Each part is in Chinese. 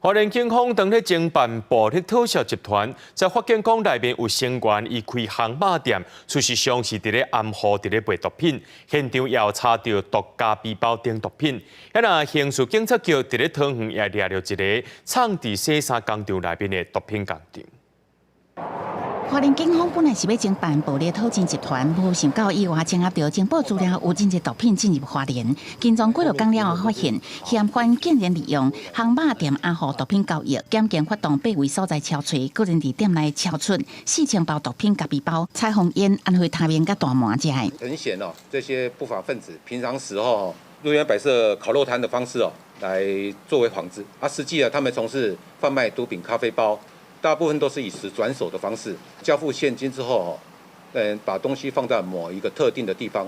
花莲警方当日侦办暴力特销集团，在发现讲内面有成员伊开航马店，事实上是伫咧暗号伫咧卖毒品，现场也有查到独家背包等毒品。遐那刑事警察局伫咧桃园也抓到一个藏伫洗衫工厂内面的毒品工厂。 花莲警方本来是要侦办暴力偷钱集团，无想到意外掌握到情报资料有真侪毒品进入花莲。警方几日工了后发现，嫌犯竟然利用航马店暗号毒品交易，检警发动8位所在敲锤，个人伫店内敲出4000包毒品夹背包、彩虹烟、安徽汤面甲大麻这些。很显哦，这些不法分子平常时路边摆设烤肉摊的方式来作为幌子，实际他们从事贩卖毒品咖啡包。 大部分都是以此转手的方式交付现金之后，把东西放在某一个特定的地方。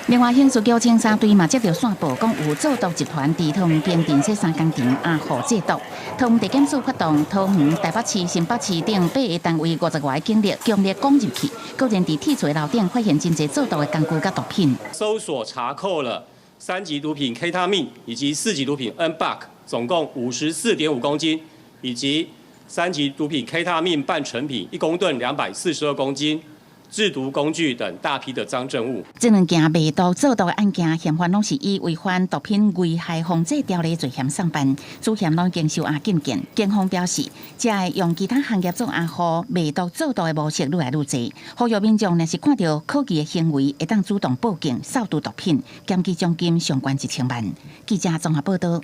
另外，刑事局警察队嘛接到线报，讲有做毒集团伫桃园边镇洗衫工厂暗号制毒。桃园地检署发动桃园、台北市、新北市等8个单位50外警力强烈攻入去，个人伫铁锤楼顶发现真侪做毒的工具甲毒品。搜索查扣了3级毒品 K 他命以及4级毒品 N-Buck， 总共54.5公斤，以及 3级毒品 K 他命半成品1公吨242公斤，制毒工具等大批的赃证物。这两件卖毒做毒的案件，嫌犯拢是以违反毒品危害防治条例罪嫌上班，主嫌拢经受押禁见。警方表示，才会用其他行业做暗号卖毒做毒的模式愈来愈多，呼吁民众若是看到可疑的行为，会当主动报警扫毒毒品，检举奖金上悬1000万。记者综合报道。